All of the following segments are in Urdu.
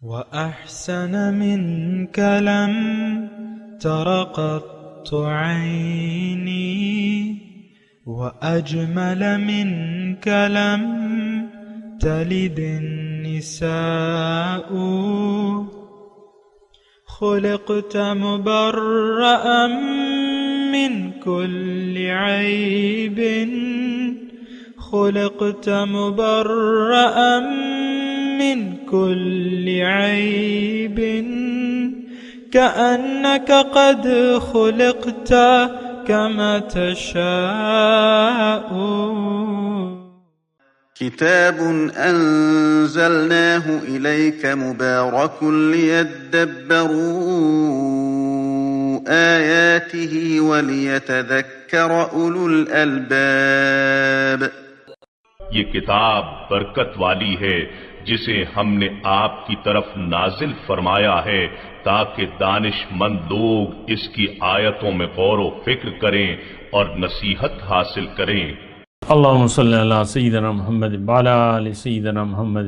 وأحسن منك لم تر قط عيني وأجمل منك لم تلد النساء خلقت مبرأ من كل عيب خلقت مبرأ من كل عيب كأنك قد خلقت كما تشاء. كتاب أنزلناه إليك مبارك ليدبروا آياته وليتذكر أولو الألباب. یہ کتاب برکت والی ہے جسے ہم نے آپ کی طرف نازل فرمایا ہے تاکہ دانش مند لوگ اس کی آیتوں میں غور و فکر کریں اور نصیحت حاصل کریں. اللہم صلی علی سیدنا محمد وعلی آل سیدنا محمد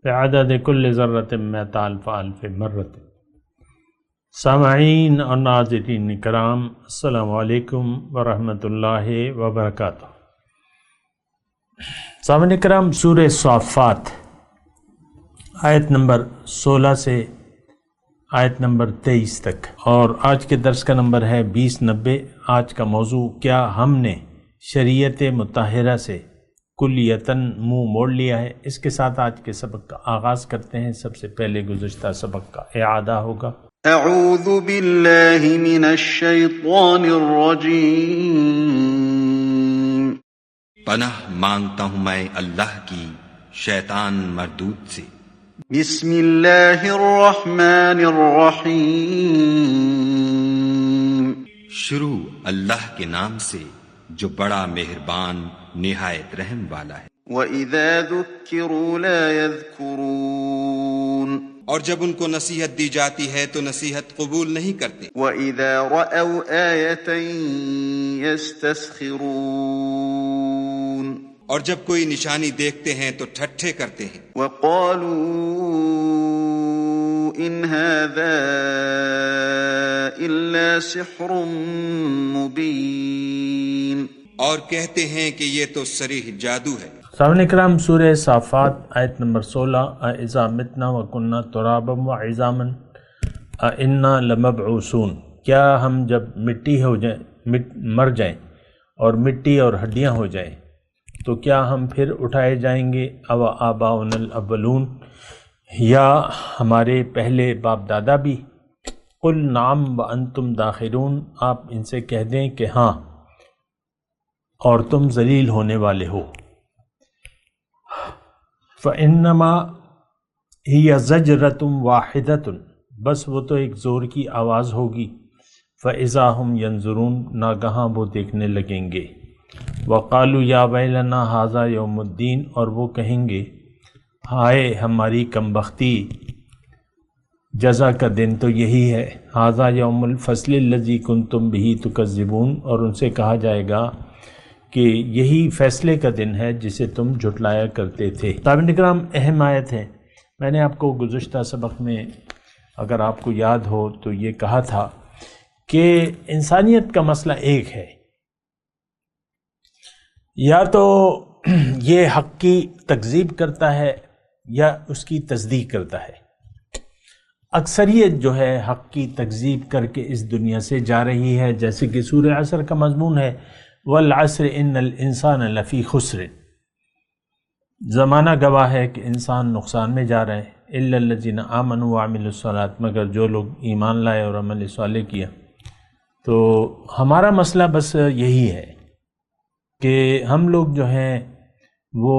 بعدد کل ذرۃ مئۃ الف الف مرۃ. سامعین اور ناظرین کرام، السلام علیکم ورحمۃ اللہ وبرکاتہ. سامعین کرام، سورہ صافات آیت نمبر 16 سے آیت نمبر 23 تک، اور آج کے درس کا نمبر ہے 2090. آج کا موضوع، کیا ہم نے شریعت مطہرہ سے کلیتاً منہ موڑ لیا ہے؟ اس کے ساتھ آج کے سبق کا آغاز کرتے ہیں. سب سے پہلے گزشتہ سبق کا اعادہ ہوگا. اعوذ باللہ من الشیطان الرجیم. پناہ مانگتا ہوں میں اللہ کی شیطان مردود سے. بسم اللہ الرحمن الرحیم. شروع اللہ کے نام سے جو بڑا مہربان نہایت رحم والا ہے. وَإِذَا ذُكِّرُوا لَا يَذْكُرُونَ. اور جب ان کو نصیحت دی جاتی ہے تو نصیحت قبول نہیں کرتے. وَإِذَا رَأَوْا آيَةً يَسْتَسْخِرُونَ. اور جب کوئی نشانی دیکھتے ہیں تو ٹھٹھے کرتے ہیں. وَقَالُوا إِنْ هَذَا إِلَّا سِحْرٌ مُبِينٌ. اور کہتے ہیں کہ یہ تو صریح جادو ہے. سامعین کرام، سورہ صافات آیت نمبر 16. اذا متنا وکننا ترابا وعظاما انا لمبعوثون. کیا ہم جب مٹی ہو جائیں، مر جائیں اور مٹی اور ہڈیاں ہو جائیں تو کیا ہم پھر اٹھائے جائیں گے؟ او آباؤنا الاولون، یا ہمارے پہلے باپ دادا بھی؟ قل نعم وانتم داخرون. آپ ان سے کہہ دیں کہ ہاں اور تم ذلیل ہونے والے ہو. فَإِنَّمَا هِيَ زَجْرَةٌ وَاحِدَةٌ. بس وہ تو ایک زور کی آواز ہوگی. فَإِذَا هُمْ يَنظُرُونَ. ناگہاں وہ دیکھنے لگیں گے. وَقَالُوا يَا وَيْلَنَا هَذَا يَوْمُ الدِّينِ. اور وہ کہیں گے ہائے ہماری کمبختی، جزا کا دن تو یہی ہے. هَذَا يَوْمُ الْفَصْلِ الَّذِي كُنْتُمْ بِهِ تُكَذِّبُونَ. اور ان سے کہا جائے گا کہ یہی فیصلے کا دن ہے جسے تم جھٹلایا کرتے تھے. سامعین کرام، اہم آیت ہے. میں نے آپ کو گزشتہ سبق میں اگر آپ کو یاد ہو تو یہ کہا تھا کہ انسانیت کا مسئلہ ایک ہے، یا تو یہ حق کی تکذیب کرتا ہے یا اس کی تصدیق کرتا ہے. اکثریت جو ہے حق کی تکذیب کر کے اس دنیا سے جا رہی ہے، جیسے کہ سورہ عصر کا مضمون ہے والعصر ان الانسان لفی خسر. زمانہ گواہ ہے کہ انسان نقصان میں جا رہا ہے. الا الذین آمنوا وعملوا الصالحات. مگر جو لوگ ایمان لائے اور عمل صالح کیا. تو ہمارا مسئلہ بس یہی ہے کہ ہم لوگ جو ہیں وہ،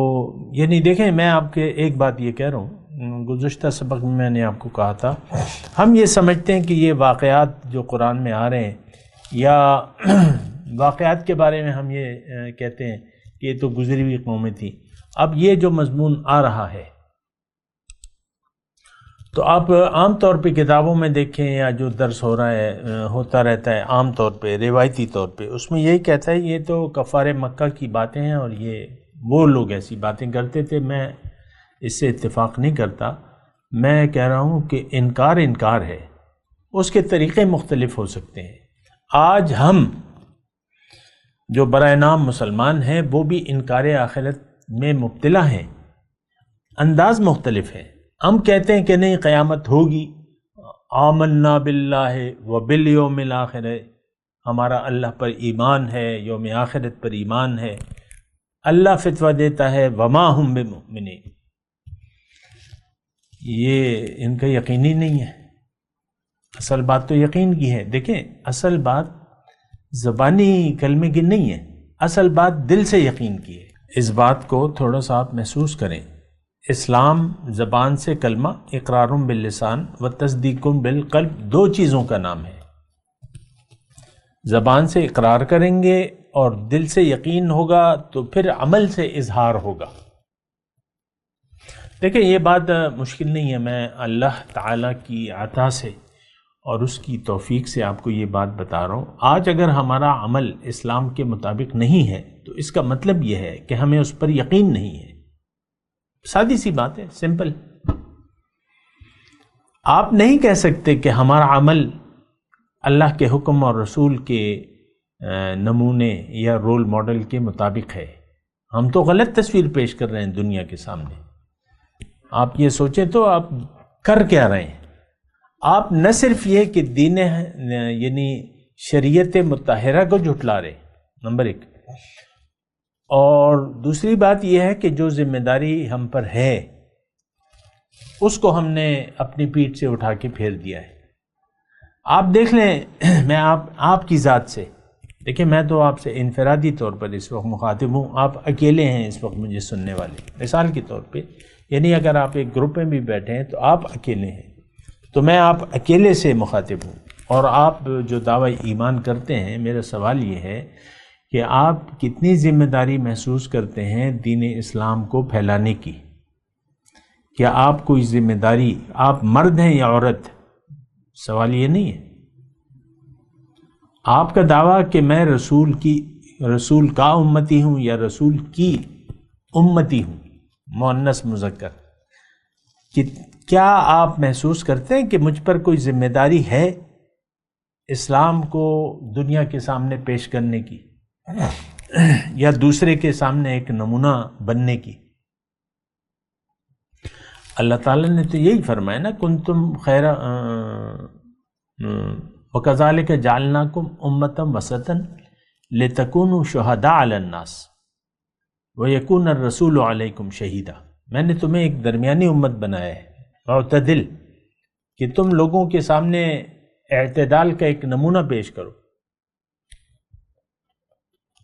یعنی دیکھیں، میں آپ کے ایک بات یہ کہہ رہا ہوں، گزشتہ سبق میں نے آپ کو کہا تھا، ہم یہ سمجھتے ہیں کہ یہ واقعات جو قرآن میں آ رہے ہیں یا واقعات کے بارے میں ہم یہ کہتے ہیں کہ یہ تو گزری ہوئی قومیں تھیں. اب یہ جو مضمون آ رہا ہے تو آپ عام طور پہ کتابوں میں دیکھیں یا جو درس ہو رہا ہے ہوتا رہتا ہے عام طور پہ روایتی طور پہ، اس میں یہی کہتا ہے یہ تو کفار مکہ کی باتیں ہیں اور یہ وہ لوگ ایسی باتیں کرتے تھے. میں اس سے اتفاق نہیں کرتا، میں کہہ رہا ہوں کہ انکار ہے، اس کے طریقے مختلف ہو سکتے ہیں۔ آج ہم جو برائے نام مسلمان ہیں وہ بھی انکار آخرت میں مبتلا ہیں، انداز مختلف ہے۔ ہم کہتے ہیں کہ نہیں قیامت ہوگی، آمنا باللہ وبالیوم الآخر، ہمارا اللہ پر ایمان ہے، یوم آخرت پر ایمان ہے۔ اللہ فتویٰ دیتا ہے وما ہم بمؤمنین، یہ ان کا یقینی نہیں ہے۔ اصل بات تو یقین کی ہے۔ دیکھیں اصل بات زبانی کلمے کی نہیں ہے، اصل بات دل سے یقین کی ہے۔ اس بات کو تھوڑا سا آپ محسوس کریں۔ اسلام زبان سے کلمہ، اقرار باللسان و تصدیق بالقلب، دو چیزوں کا نام ہے۔ زبان سے اقرار کریں گے اور دل سے یقین ہوگا تو پھر عمل سے اظہار ہوگا۔ دیکھیں یہ بات مشکل نہیں ہے، میں اللہ تعالیٰ کی عطا سے اور اس کی توفیق سے آپ کو یہ بات بتا رہا ہوں۔ آج اگر ہمارا عمل اسلام کے مطابق نہیں ہے تو اس کا مطلب یہ ہے کہ ہمیں اس پر یقین نہیں ہے۔ سادی سی بات ہے، سمپل۔ آپ نہیں کہہ سکتے کہ ہمارا عمل اللہ کے حکم اور رسول کے نمونے یا رول ماڈل کے مطابق ہے۔ ہم تو غلط تصویر پیش کر رہے ہیں دنیا کے سامنے۔ آپ یہ سوچیں تو آپ کر کیا رہے ہیں؟ آپ نہ صرف یہ کہ دین یعنی شریعت مطہرہ کو جھٹلا رہے، نمبر ایک، اور دوسری بات یہ ہے کہ جو ذمہ داری ہم پر ہے اس کو ہم نے اپنی پیٹھ سے اٹھا کے پھیر دیا ہے۔ آپ دیکھ لیں، میں آپ کی ذات سے دیکھیں، میں تو آپ سے انفرادی طور پر اس وقت مخاطب ہوں، آپ اکیلے ہیں اس وقت مجھے سننے والے، مثال کے طور پہ، یعنی اگر آپ ایک گروپ میں بھی بیٹھے ہیں تو آپ اکیلے ہیں، تو میں آپ اکیلے سے مخاطب ہوں، اور آپ جو دعوی ایمان کرتے ہیں، میرا سوال یہ ہے کہ آپ کتنی ذمہ داری محسوس کرتے ہیں دین اسلام کو پھیلانے کی؟ کیا آپ کوئی ذمہ داری، آپ مرد ہیں یا عورت؟ سوال یہ نہیں ہے۔ آپ کا دعویٰ کہ میں رسول کا امتی ہوں یا رسول کی امتی ہوں، مؤنث مذکر، کیا آپ محسوس کرتے ہیں کہ مجھ پر کوئی ذمہ داری ہے اسلام کو دنیا کے سامنے پیش کرنے کی یا دوسرے کے سامنے ایک نمونہ بننے کی؟ اللہ تعالیٰ نے تو یہی فرمایا نا، کنتم خیر وَكَذَلِكَ جَعَلْنَاكُمْ أُمَّةً وَسَطًا لِتَكُونُوا شُهَدَاءَ عَلَى النَّاسِ وَيَكُونَ الرَّسُولُ عَلَيْكُمْ شَهِيدًا۔ میں نے تمہیں ایک درمیانی امت بنایا ہے، معتدل، کہ تم لوگوں کے سامنے اعتدال کا ایک نمونہ پیش کرو،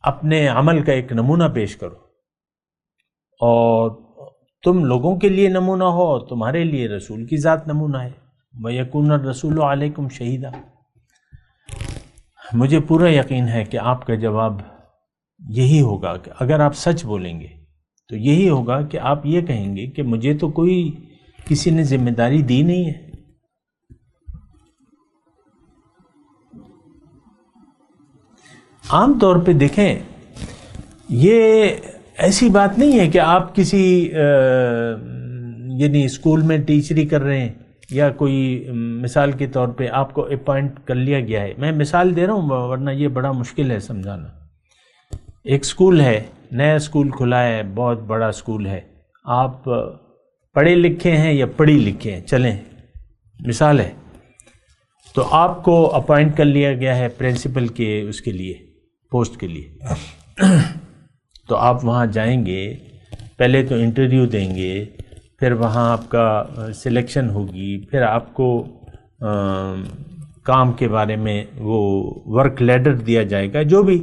اپنے عمل کا ایک نمونہ پیش کرو، اور تم لوگوں کے لیے نمونہ ہو اور تمہارے لیے رسول کی ذات نمونہ ہے۔ وَيَكُونَ الرَّسُولُ عَلَيْكُمْ شَهِيدًا۔ مجھے پورا یقین ہے کہ آپ کا جواب یہی ہوگا کہ اگر آپ سچ بولیں گے تو یہی ہوگا کہ آپ یہ کہیں گے کہ مجھے تو کوئی کسی نے ذمہ داری دی نہیں ہے۔ عام طور پہ دیکھیں، یہ ایسی بات نہیں ہے کہ آپ کسی یعنی اسکول میں ٹیچری کر رہے ہیں یا کوئی مثال کے طور پہ آپ کو اپوائنٹ کر لیا گیا ہے۔ میں مثال دے رہا ہوں ورنہ یہ بڑا مشکل ہے سمجھانا۔ ایک اسکول ہے، نیا اسکول کھلا ہے، بہت بڑا اسکول ہے، آپ پڑھے لکھے ہیں یا پڑھی لکھے ہیں، چلیں مثال ہے، تو آپ کو اپوائنٹ کر لیا گیا ہے پرنسپل کے اس کے لیے، پوسٹ کے لیے، تو آپ وہاں جائیں گے، پہلے تو انٹرویو دیں گے، پھر وہاں آپ کا سلیکشن ہوگی، پھر آپ کو کام کے بارے میں وہ ورک لیڈر دیا جائے گا، جو بھی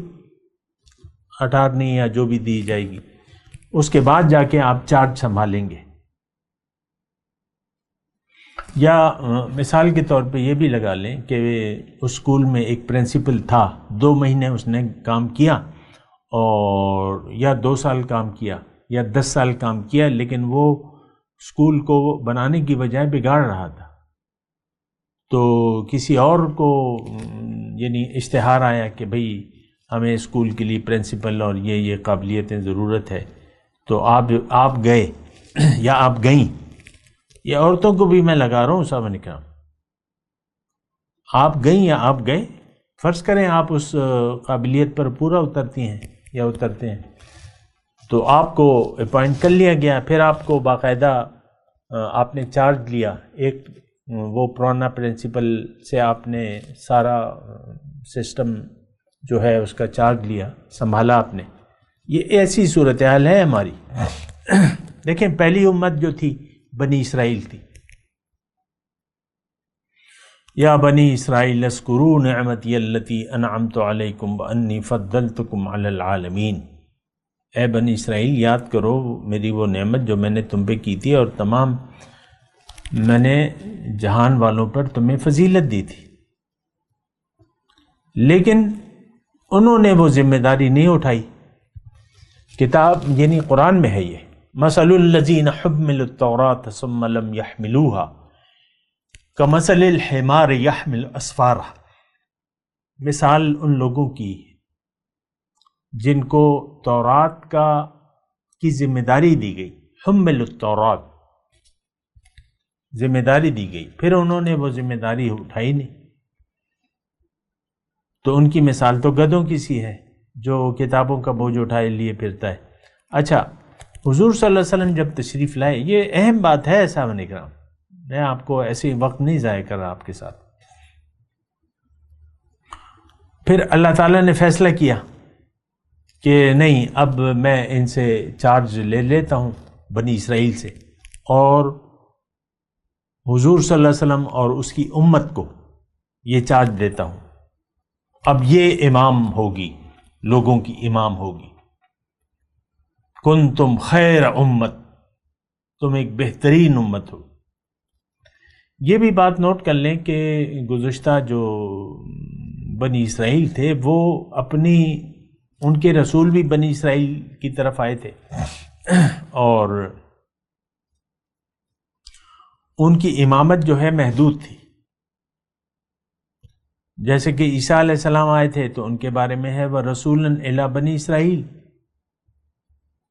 اٹارنی یا جو بھی دی جائے گی، اس کے بعد جا کے آپ چارج سنبھالیں گے۔ یا مثال کے طور پہ یہ بھی لگا لیں کہ اس اسکول میں ایک پرنسپل تھا، 2 مہینے اس نے کام کیا، اور یا 2 سال کام کیا یا 10 سال کام کیا، لیکن وہ اسکول کو بنانے کی بجائے بگاڑ رہا تھا، تو کسی اور کو یعنی اشتہار آیا کہ بھئی ہمیں اسکول کے لیے پرنسپل اور یہ قابلیتیں ضرورت ہے، تو آپ گئے یا آپ گئیں، یہ عورتوں کو بھی میں لگا رہا ہوں صاحب نکرام، آپ گئیں یا آپ گئے، فرض کریں آپ اس قابلیت پر پورا اترتی ہیں یا اترتے ہیں، تو آپ کو اپوائنٹ کر لیا گیا، پھر آپ کو باقاعدہ آپ نے چارج لیا، ایک وہ پرانا پرنسپل سے آپ نے سارا سسٹم جو ہے اس کا چارج لیا، سنبھالا آپ نے. یہ ایسی صورتحال ہے ہماری. دیکھیں پہلی امت جو تھی بنی اسرائیل تھی. یا بنی اسرائیل اذکروا نعمتی التی انعمت علیکم وانی فضلتکم علی العالمین. اے بنی اسرائیل یاد کرو میری وہ نعمت جو میں نے تم پہ کی تھی اور تمام میں نے جہان والوں پر تمہیں فضیلت دی تھی. لیکن انہوں نے وہ ذمہ داری نہیں اٹھائی. کتاب یعنی قرآن میں ہے یہ، مثل الذین حملوا التوراۃ ثم لم يحملوها کمثل الحمار يحمل اسفارا. مثال ان لوگوں کی جن کو تورات کی ذمہ داری دی گئی، حملوا التوراۃ ذمہ داری دی گئی، پھر انہوں نے وہ ذمہ داری اٹھائی نہیں. تو ان کی مثال تو گدھوں کی سی ہے جو کتابوں کا بوجھ اٹھائے لیے پھرتا ہے. اچھا حضور صلی اللہ علیہ وسلم جب تشریف لائے، یہ اہم بات ہے صاحب اکرام، میں آپ کو ایسے وقت نہیں ضائع کر رہا آپ کے ساتھ. پھر اللہ تعالیٰ نے فیصلہ کیا کہ نہیں اب میں ان سے چارج لے لیتا ہوں بنی اسرائیل سے، اور حضور صلی اللہ علیہ وسلم اور اس کی امت کو یہ چارج دیتا ہوں، اب یہ امام ہوگی، لوگوں کی امام ہوگی. کنتم خیر امت، تم ایک بہترین امت ہو. یہ بھی بات نوٹ کر لیں کہ گزشتہ جو بنی اسرائیل تھے وہ ان کے رسول بھی بنی اسرائیل کی طرف آئے تھے، اور ان کی امامت جو ہے محدود تھی. جیسے کہ عیسیٰ علیہ السلام آئے تھے تو ان کے بارے میں ہے وَرَسُولًا إِلَىٰ بنی اسرائیل،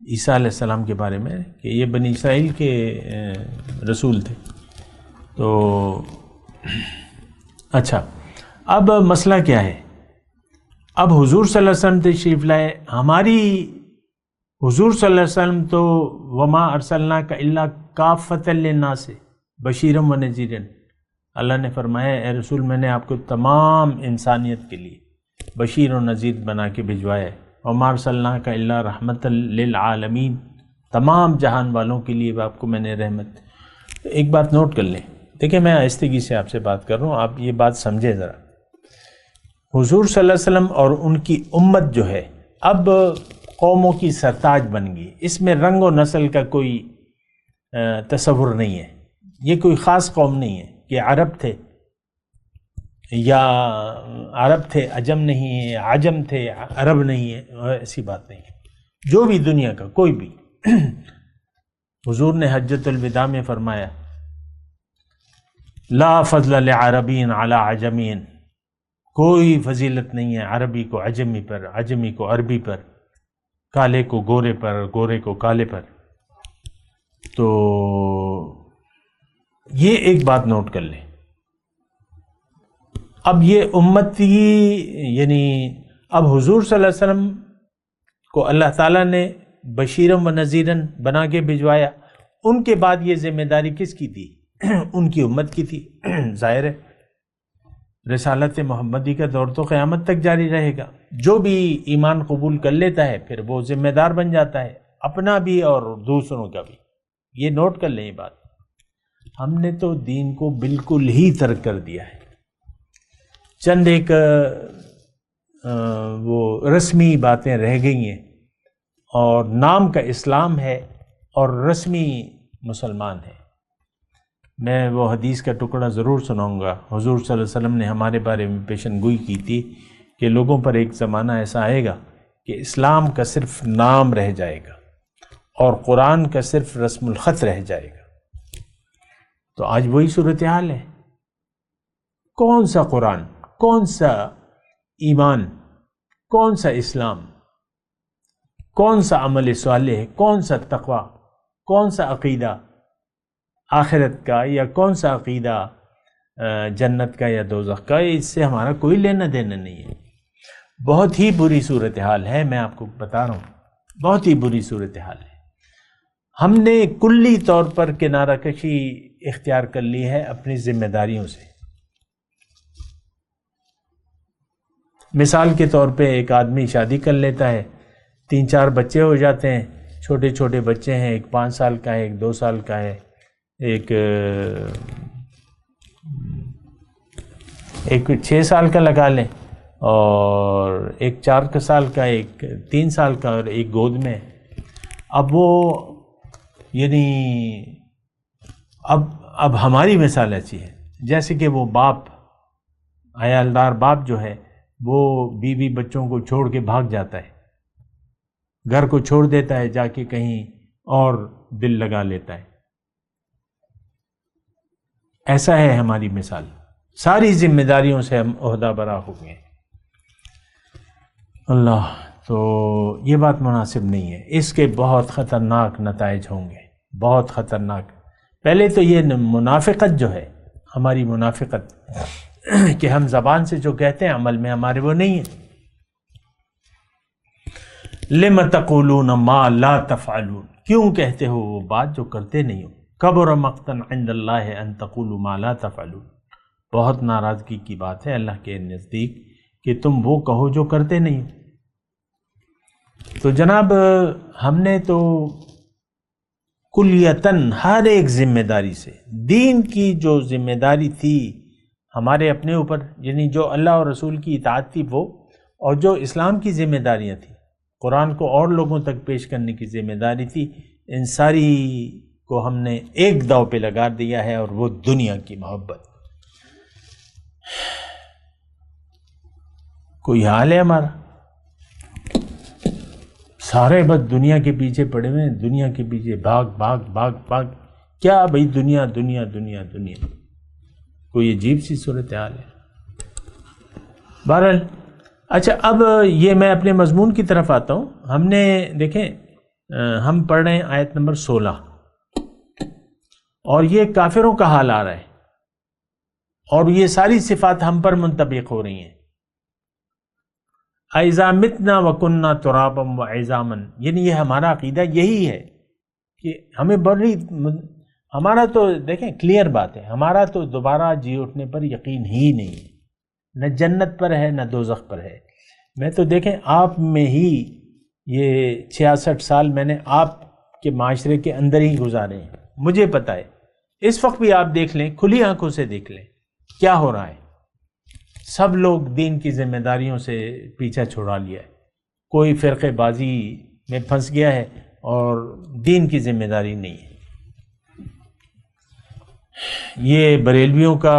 عیسیٰ علیہ السلام کے بارے میں کہ یہ بنی اسرائیل کے رسول تھے. تو اچھا اب مسئلہ کیا ہے؟ اب حضور صلی اللہ علیہ وسلم تشریف لائے. ہماری حضور صلی اللہ علیہ وسلم تو وَمَا أَرْسَلْنَاكَ إِلَّا كَافَّةً لِلنَّاسِ بَشِيرًا وَنَذِيرًا. اللہ نے فرمایا اے رسول میں نے آپ کو تمام انسانیت کے لیے بشیر و نذیر بنا کے بھجوایا ہے. وَمَا أَرْسَلْنَاكَ إِلَّا رَحْمَةً لِلْعَالَمِينَ، تمام جہان والوں کے لیے آپ کو میں نے رحمت. ایک بات نوٹ کر لیں، دیکھیں میں آہستگی سے آپ سے بات کر رہا ہوں، آپ یہ بات سمجھیں ذرا. حضور صلی اللہ علیہ وسلم اور ان کی امت جو ہے اب قوموں کی سرتاج بن گئی. اس میں رنگ و نسل کا کوئی تصور نہیں ہے. یہ کوئی خاص قوم نہیں ہے کہ عرب تھے یا عرب تھے عجم نہیں ہے، عجم تھے عرب نہیں ہے، ایسی بات نہیں ہے. جو بھی دنیا کا کوئی بھی حضور نے حجۃ الوداع میں فرمایا لا فضل لعربی علی عجمی، کوئی فضیلت نہیں ہے عربی کو عجمی پر، عجمی کو عربی پر، کالے کو گورے پر، گورے کو کالے پر. تو یہ ایک بات نوٹ کر لیں. اب یہ امتی یعنی اب حضور صلی اللہ علیہ وسلم کو اللہ تعالیٰ نے بشیرم و نذیرن بنا کے بھجوایا. ان کے بعد یہ ذمہ داری کس کی تھی؟ ان کی امت کی تھی. ظاہر ہے رسالت محمدی کا دور تو قیامت تک جاری رہے گا. جو بھی ایمان قبول کر لیتا ہے پھر وہ ذمہ دار بن جاتا ہے، اپنا بھی اور دوسروں کا بھی. یہ نوٹ کر لیں یہ بات. ہم نے تو دین کو بالکل ہی ترک کر دیا ہے. چند ایک وہ رسمی باتیں رہ گئی ہیں، اور نام کا اسلام ہے اور رسمی مسلمان ہے. میں وہ حدیث کا ٹکڑا ضرور سناؤں گا. حضور صلی اللہ علیہ وسلم نے ہمارے بارے میں پیشن گوئی کی تھی کہ لوگوں پر ایک زمانہ ایسا آئے گا کہ اسلام کا صرف نام رہ جائے گا اور قرآن کا صرف رسم الخط رہ جائے گا. تو آج وہی صورتحال ہے. کون سا قرآن، کون سا ایمان، کون سا اسلام، کون سا عمل صالح، کون سا تقوی، کون سا عقیدہ، آخرت کا یا کون سا عقیدہ جنت کا یا دوزخ کا، اس سے ہمارا کوئی لینا دینا نہیں ہے۔ بہت ہی بری صورتحال ہے، میں آپ کو بتا رہا ہوں، بہت ہی بری صورتحال ہے۔ ہم نے کلی طور پر کنارہ کشی اختیار کر لی ہے اپنی ذمہ داریوں سے۔ مثال کے طور پہ ایک آدمی شادی کر لیتا ہے، 3-4 بچے ہو جاتے ہیں، چھوٹے چھوٹے بچے ہیں، ایک 5 سال کا ہے، ایک 2 سال کا ہے، ایک 6 سال کا لگا لیں، اور ایک 4 سال کا، ایک 3 سال کا، اور ایک گود میں۔ اب وہ یعنی اب ہماری مثال ایسی ہے جیسے کہ وہ باپ، عیالدار باپ جو ہے وہ بیوی بچوں کو چھوڑ کے بھاگ جاتا ہے، گھر کو چھوڑ دیتا ہے، جا کے کہیں اور دل لگا لیتا ہے۔ ایسا ہے ہماری مثال، ساری ذمہ داریوں سے ہم عہدہ برا ہو گئے۔ اللہ، تو یہ بات مناسب نہیں ہے، اس کے بہت خطرناک نتائج ہوں گے، بہت خطرناک۔ پہلے تو یہ منافقت جو ہے، ہماری منافقت کہ ہم زبان سے جو کہتے ہیں عمل میں ہمارے وہ نہیں ہے۔ لم تقولون ما لا تفعلون، کیوں کہتے ہو وہ بات جو کرتے نہیں ہو؟ کبر مقتا عند اللہ ان تقولوا ما لا تفعلون، بہت ناراضگی کی بات ہے اللہ کے نزدیک کہ تم وہ کہو جو کرتے نہیں ہو۔ تو جناب ہم نے تو کلیتاً ہر ایک ذمہ داری سے، دین کی جو ذمہ داری تھی ہمارے اپنے اوپر، یعنی جو اللہ اور رسول کی اطاعت تھی وہ، اور جو اسلام کی ذمہ داریاں تھیں، قرآن کو اور لوگوں تک پیش کرنے کی ذمہ داری تھی، ان ساری کو ہم نے ایک داؤ پہ لگا دیا ہے، اور وہ دنیا کی محبت۔ کوئی حال ہے ہمارا؟ سارے بس دنیا کے پیچھے پڑے ہوئے ہیں، دنیا کے پیچھے بھاگ بھاگ بھاگ بھاگ، کیا بھئی دنیا دنیا دنیا دنیا، کوئی عجیب سی صورتحال ہے۔ بہرحال اچھا، اب یہ میں اپنے مضمون کی طرف آتا ہوں۔ ہم نے دیکھیں، ہم پڑھ رہے ہیں آیت نمبر 16، اور یہ کافروں کا حال آ رہا ہے، اور یہ ساری صفات ہم پر منطبق ہو رہی ہیں۔ اَإِذَا مِتْنَا وَكُنَّا تُرَابًا وَعِظَامًا، یعنی یہ ہمارا عقیدہ یہی ہے کہ ہمیں بڑی، ہمارا تو دیکھیں کلیئر بات ہے، ہمارا تو دوبارہ جی اٹھنے پر یقین ہی نہیں ہے، نہ جنت پر ہے نہ دوزخ پر ہے۔ میں تو دیکھیں آپ میں ہی یہ 66 سال میں نے آپ کے معاشرے کے اندر ہی گزارے ہیں، مجھے پتہ ہے۔ اس وقت بھی آپ دیکھ لیں، کھلی آنکھوں سے دیکھ لیں کیا ہو رہا ہے۔ سب لوگ دین کی ذمہ داریوں سے پیچھا چھڑا لیا ہے، کوئی فرقے بازی میں پھنس گیا ہے اور دین کی ذمہ داری نہیں ہے۔ یہ بریلویوں کا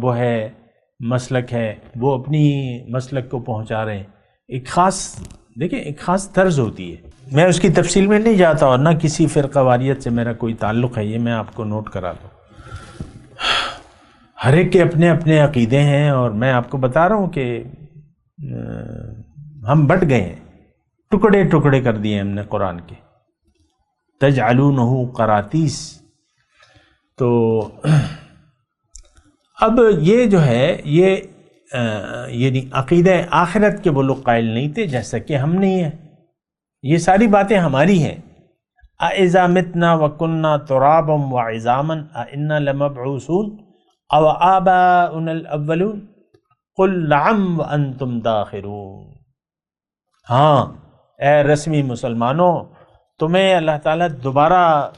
وہ ہے مسلک ہے، وہ اپنی مسلک کو پہنچا رہے ہیں۔ ایک خاص دیکھیں، ایک خاص طرز ہوتی ہے، میں اس کی تفصیل میں نہیں جاتا، اور نہ کسی فرقہ واریت سے میرا کوئی تعلق ہے، یہ میں آپ کو نوٹ کرا دوں۔ ہر ایک کے اپنے اپنے عقیدے ہیں، اور میں آپ کو بتا رہا ہوں کہ ہم بٹ گئے ہیں، ٹکڑے ٹکڑے کر دیے ہم نے قرآن کے، تجعلونہ قراطیس۔ تو اب یہ جو ہے، یہ یعنی عقیدہ آخرت کے وہ لوگ قائل نہیں تھے جیسا کہ ہم نہیں ہیں، یہ ساری باتیں ہماری ہیں۔ اَإِذَا مِتْنَا وَكُنَّا تُرَابًا وَعِظَامًا أَإِنَّا لَمَبْعُوثُونَ أَوْ آبَاؤُنَا الْأَوَّلُونَ قُلْ نَعَمْ وَأَنْتُمْ دَاخِرُونَ۔ ہاں اے رسمی مسلمانوں، تمہیں اللہ تعالیٰ دوبارہ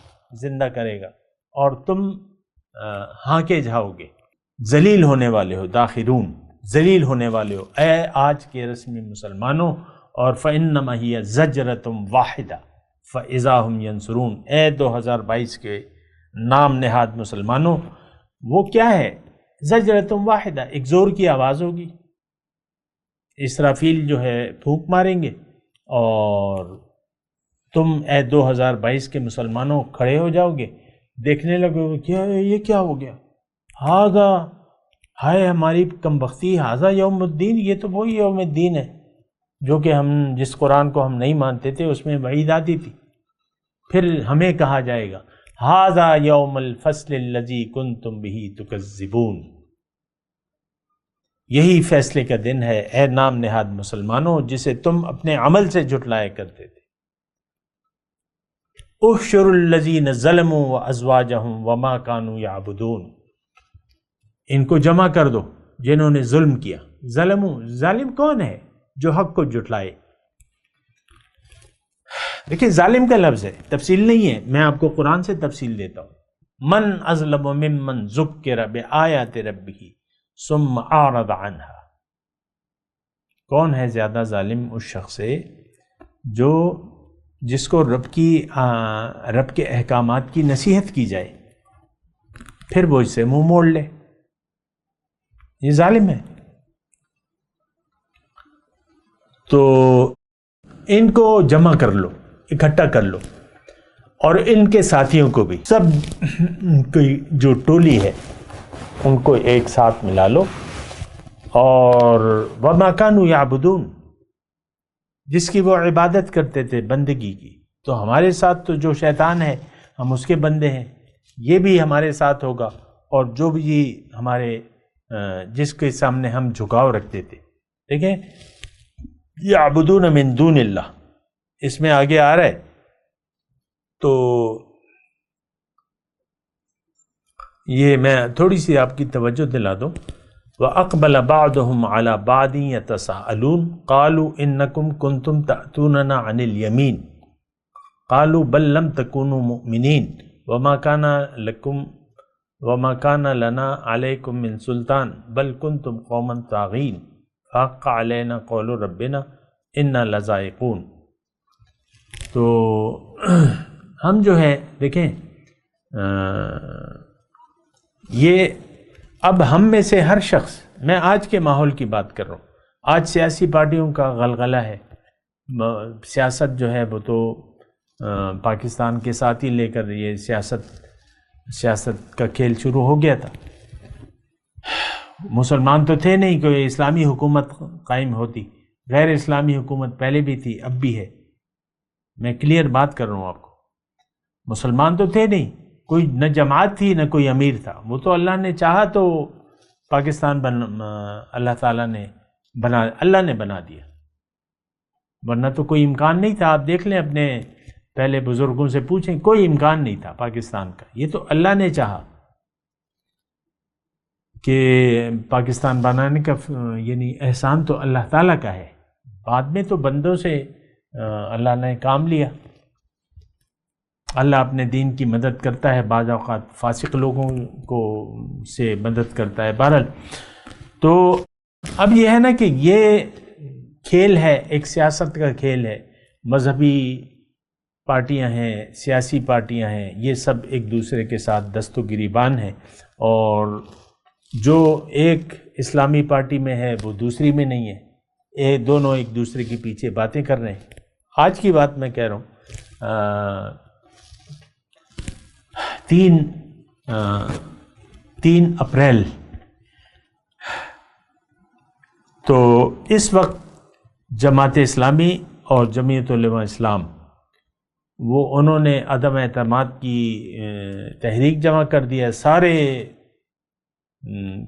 زندہ کرے گا اور تم ہانکے جاؤ گے، ذلیل ہونے والے ہو، داخرون ذلیل ہونے والے ہو اے آج کے رسمی مسلمانوں۔ اور فَإِنَّمَا هِيَ زَجْرَةٌ وَاحِدَةٌ فَإِذَا هُمْ يَنْصُرُونَ، اے 2022 کے نام نہاد مسلمانوں، وہ کیا ہے؟ زجرۃ واحدہ، ایک زور کی آواز ہوگی، اسرافیل جو ہے پھونک ماریں گے، اور تم اے 2022 کے مسلمانوں کھڑے ہو جاؤ گے، دیکھنے لگو گے کیا ہے، یہ کیا ہو گیا، ہاذا، ہائے ہماری کمبختی، ہاذا یوم الدین، یہ تو وہی یوم الدین ہے جو کہ ہم جس قرآن کو ہم نہیں مانتے تھے اس میں وعید آتی تھی۔ پھر ہمیں کہا جائے گا ھذا یوم الفصل الذی کنتم بہ تکذبون، یہی فیصلے کا دن ہے اے نام نہاد مسلمانوں جسے تم اپنے عمل سے جھٹلایا کرتے تھے۔ احشروا الذین ظلموا وازواجہم وما کانوا یعبدون، ان کو جمع کر دو جنہوں نے ظلم کیا۔ ظالم کون ہے؟ جو حق کو جھٹلائے۔ دیکھیں ظالم کا لفظ ہے، تفصیل نہیں ہے، میں آپ کو قرآن سے تفصیل دیتا ہوں۔ من اظلم ممن ذکر بآیات ربہ ثم اعرض عنہا، کون ہے زیادہ ظالم اس شخص سے جو جس کو رب کے احکامات کی نصیحت کی جائے پھر وہ اس سے منہ موڑ لے، یہ ظالم ہے۔ تو ان کو جمع کر لو، اکٹھا کر لو، اور ان کے ساتھیوں کو بھی، سب کی جو ٹولی ہے ان کو ایک ساتھ ملا لو، اور وَمَا كَانُوا يَعْبُدُونَ، جس کی وہ عبادت کرتے تھے بندگی کی، تو ہمارے ساتھ تو جو شیطان ہے ہم اس کے بندے ہیں، یہ بھی ہمارے ساتھ ہوگا، اور جو بھی ہمارے جس کے سامنے ہم جھکاؤ رکھتے تھے۔ دیکھیں یعبدون من دون اللہ، اس میں آگے آ رہا ہے، تو یہ میں تھوڑی سی آپ کی توجہ دلا دوں۔ وَأَقْبَلَ بَعْضُهُمْ عَلَى بَعْضٍ يَتَسَاءَلُونَ قَالُوا إِنَّكُمْ كُنْتُمْ تَأْتُونَنَا عَنِ الْيَمِينِ قَالُوا بَل لَّمْ تَكُونُوا مُؤْمِنِينَ وَمَا كَانَ لَنَا عَلَيْكُمْ مِنْ سُلْطَانٍ بَل كُنْتُمْ قَوْمًا طَاغِينَ فَحَقَّ عَلَيْنَا قَوْلُ رَبِّنَا إِنَّا لَذَائِقُونَ۔ تو ہم جو ہے دیکھیں یہ اب ہم میں سے ہر شخص، میں آج کے ماحول کی بات کر رہا ہوں، آج سیاسی پارٹیوں کا غلغلہ ہے، سیاست جو ہے وہ تو پاکستان کے ساتھ ہی لے کر یہ سیاست کا کھیل شروع ہو گیا تھا۔ مسلمان تو تھے نہیں کہ اسلامی حکومت قائم ہوتی، غیر اسلامی حکومت پہلے بھی تھی اب بھی ہے، میں کلیئر بات کر رہا ہوں آپ کو۔ مسلمان تو تھے نہیں، کوئی نہ جماعت تھی نہ کوئی امیر تھا، وہ تو اللہ نے چاہا تو پاکستان اللہ تعالیٰ نے اللہ نے بنا دیا، ورنہ تو کوئی امکان نہیں تھا۔ آپ دیکھ لیں اپنے پہلے بزرگوں سے پوچھیں، کوئی امکان نہیں تھا پاکستان کا، یہ تو اللہ نے چاہا کہ پاکستان بنانے کا، یعنی احسان تو اللہ تعالیٰ کا ہے، بعد میں تو بندوں سے اللہ نے کام لیا۔ اللہ اپنے دین کی مدد کرتا ہے، بعض اوقات فاسق لوگوں کو سے مدد کرتا ہے۔ بہرحال تو اب یہ ہے نا کہ یہ کھیل ہے، ایک سیاست کا کھیل ہے، مذہبی پارٹیاں ہیں، سیاسی پارٹیاں ہیں، یہ سب ایک دوسرے کے ساتھ دست و گریبان ہیں، اور جو ایک اسلامی پارٹی میں ہے وہ دوسری میں نہیں ہے، دونوں ایک دوسرے کے پیچھے باتیں کر رہے ہیں۔ آج کی بات میں کہہ رہا ہوں، 3 اپریل تو اس وقت جماعت اسلامی اور جمعیت علماء اسلام انہوں نے عدم اعتماد کی تحریک جمع کر دیا، سارے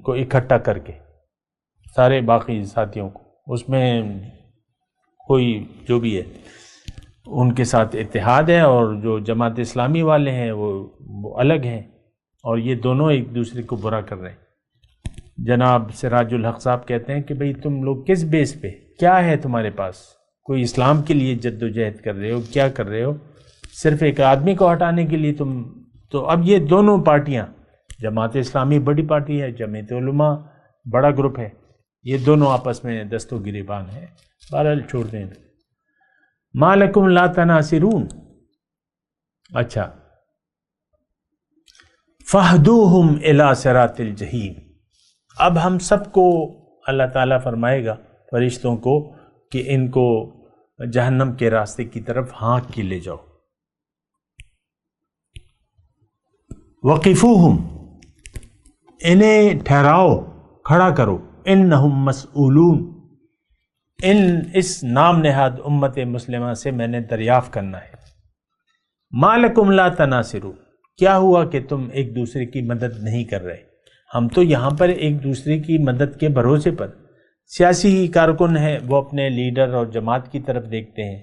کو اکٹھا کر کے، سارے باقی ساتھیوں کو، اس میں کوئی جو بھی ہے ان کے ساتھ اتحاد ہے، اور جو جماعت اسلامی والے ہیں وہ الگ ہیں، اور یہ دونوں ایک دوسرے کو برا کر رہے ہیں۔ جناب سراج الحق صاحب کہتے ہیں کہ بھئی تم لوگ کس بیس پہ، کیا ہے تمہارے پاس، کوئی اسلام کے لیے جد و جہد کر رہے ہو، کیا کر رہے ہو، صرف ایک آدمی کو ہٹانے کے لیے تم۔ تو اب یہ دونوں پارٹیاں، جماعت اسلامی بڑی پارٹی ہے، جمعیت علماء بڑا گروپ ہے، یہ دونوں آپس میں دست و گریبان ہے۔ بہرحال چھوڑ دیں۔ ما لکم لا تناصرون، اچھا، فہدوہم الی صراط الجحیم، اب ہم سب کو اللہ تعالیٰ فرمائے گا فرشتوں کو کہ ان کو جہنم کے راستے کی طرف ہانک کے لے جاؤ۔ وقفوہم، انہیں ٹھہراؤ، کھڑا کرو، انہم مسئولون، اس نام نہاد امت مسلمہ سے میں نے دریافت کرنا ہے۔ ما لکم لا تناصرون، کیا ہوا کہ تم ایک دوسرے کی مدد نہیں کر رہے؟ ہم تو یہاں پر ایک دوسرے کی مدد کے بھروسے پر، سیاسی کارکن ہے وہ اپنے لیڈر اور جماعت کی طرف دیکھتے ہیں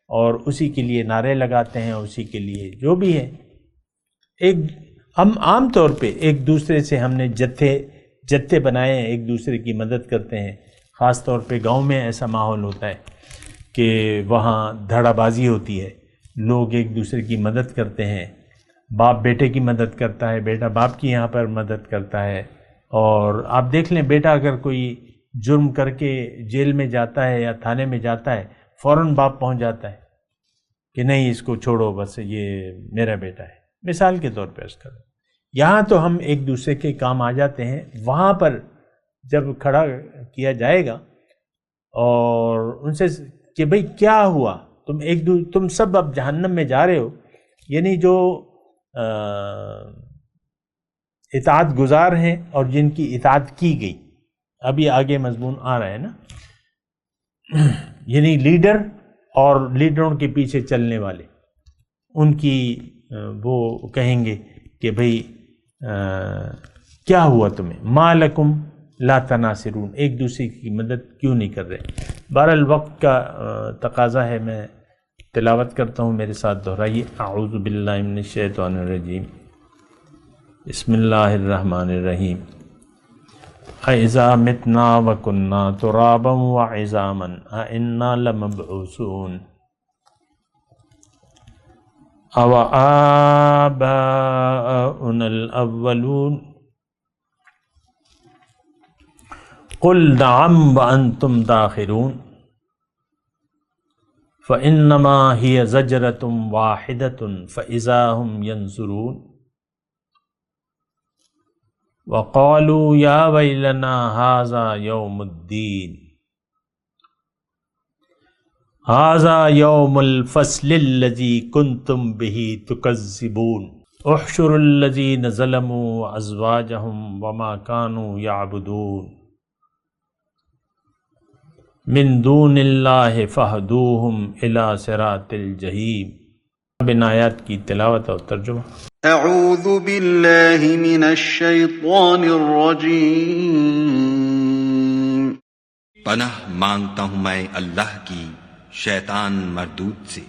اور اسی کے لیے نعرے لگاتے ہیں، اسی کے لیے جو بھی ہے۔ ہم عام طور پہ ایک دوسرے سے ہم نے جتھے بنائے ہیں، ایک دوسرے کی مدد کرتے ہیں۔ خاص طور پہ گاؤں میں ایسا ماحول ہوتا ہے کہ وہاں دھڑا بازی ہوتی ہے، لوگ ایک دوسرے کی مدد کرتے ہیں، باپ بیٹے کی مدد کرتا ہے، بیٹا باپ کی یہاں پر مدد کرتا ہے۔ اور آپ دیکھ لیں، بیٹا اگر کوئی جرم کر کے جیل میں جاتا ہے یا تھانے میں جاتا ہے، فوراً باپ پہنچ جاتا ہے کہ نہیں اس کو چھوڑو، بس یہ میرا بیٹا ہے، مثال کے طور پہ عرض کروں۔ یہاں تو ہم ایک دوسرے کے کام آ جاتے ہیں، وہاں پر جب کھڑا کیا جائے گا اور ان سے کہ بھئی کیا ہوا، تم سب اب جہنم میں جا رہے ہو، یعنی جو اطاعت گزار ہیں اور جن کی اطاعت کی گئی، ابھی آگے مضمون آ رہا ہے نا، یعنی لیڈر اور لیڈروں کے پیچھے چلنے والے، ان کی وہ کہیں گے کہ بھئی کیا ہوا تمہیں، ما لکم لا تناصرون، ایک دوسرے کی مدد کیوں نہیں کر رہے؟ بہرحال وقت کا تقاضا ہے، میں تلاوت کرتا ہوں، میرے ساتھ دہرائیے۔ اعوذ باللہ من الشیطان الرجیم، بسم اللہ الرحمن الرحیم۔ اَإِذَا مِتْنَا وَكُنَّا تُرَابًا وَعِظَامًا أَإِنَّا لَمَبْعُوثُونَ أَوَ آبَاؤُنَا الْأَوَّلُونَ قُلْ نَعَمْ وَأَنْتُمْ دَاخِرُونَ فَإِنَّمَا هِيَ زَجْرَةٌ وَاحِدَةٌ فَإِذَا هُمْ يَنْظُرُونَ وَقَالُوا يَا وَيْلَنَا هَذَا يَوْمُ الدِّينِ هَذَا يَوْمُ الْفَصْلِ الَّذِي كُنْتُمْ بِهِ تُكَذِّبُونَ احشروا الَّذِينَ ظَلَمُوا وَأَزْوَاجَهُمْ وَمَا كَانُوا يَعْبُدُونَ من دون اللہ فہدوہم الی صراط الجحیم۔ اب ان آیات کی تلاوت اور ترجمہ۔ اعوذ باللہ من الشیطان الرجیم۔ پناہ مانگتا ہوں میں اللہ کی شیطان مردود سے۔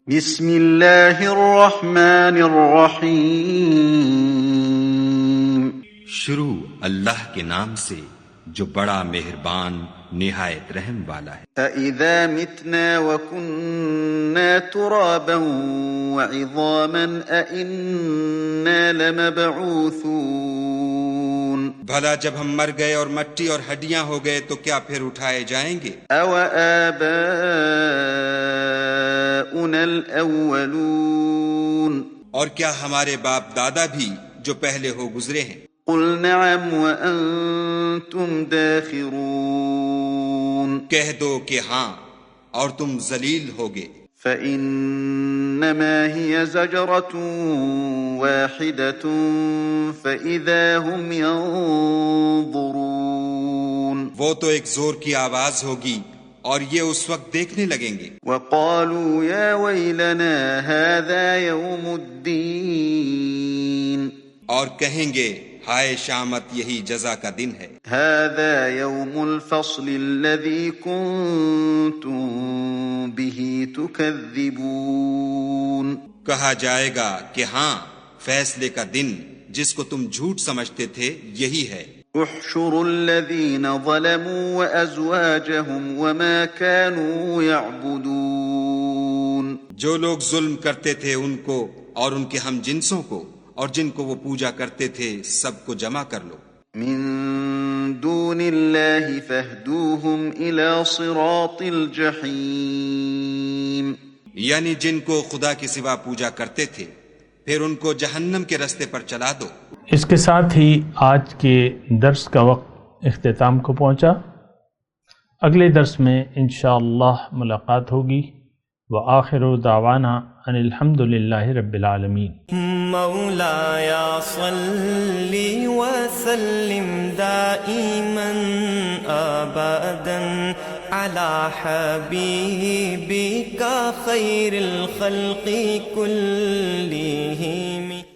بسم اللہ الرحمن الرحیم۔ شروع اللہ کے نام سے جو بڑا مہربان نہایت رحم والا ہے۔ اَإِذَا مِتْنَا وَكُنَّا تُرَابًا وَعِظَامًا أَإِنَّا لَمَبْعُوثُونَ بھلا جب ہم مر گئے اور مٹی اور ہڈیاں ہو گئے تو کیا پھر اٹھائے جائیں گے؟ أَوَآبَاؤُنَا الْأَوَّلُونَ اور کیا ہمارے باپ دادا بھی جو پہلے ہو گزرے ہیں؟ قُلْ نَعَمْ وَأَنْتُمْ دَاخِرُونَ کہہ دو کہ ہاں اور تم ذلیل ہوگے۔ فَإِنَّمَا هِيَ زَجْرَةٌ وَاحِدَةٌ فَإِذَا هُمْ يَنظُرُونَ وہ تو ایک زور کی آواز ہوگی اور یہ اس وقت دیکھنے لگیں گے۔ وَقَالُوا يَا وَيْلَنَا هَذَا يَوْمُ الدِّينِ اور کہیں گے ہائے شامت یہی جزا کا دن ہے۔ هَذَا يَوْمُ الْفَصْلِ الَّذِي كُنْتُمْ بِهِ تُكَذِّبُونَ کہا جائے گا کہ ہاں فیصلے کا دن جس کو تم جھوٹ سمجھتے تھے یہی ہے۔ احشروا الذين ظلموا وأزواجهم وما كانوا يعبدون جو لوگ ظلم کرتے تھے ان کو اور ان کے ہم جنسوں کو اور جن کو وہ پوجا کرتے تھے سب کو جمع کر لو۔ من دون الله فاهدوهم إلى صراط الجحيم یعنی جن کو خدا کے سوا پوجا کرتے تھے پھر ان کو جہنم کے راستے پر چلا دو۔ اس کے ساتھ ہی آج کے درس کا وقت اختتام کو پہنچا۔ اگلے درس میں انشاءاللہ ملاقات ہوگی۔ وآخر دعوانا ان الحمد للہ رب العالمین۔ مولاي صل وسلم دائما ابدا على حبيبك خير الخلق كلهم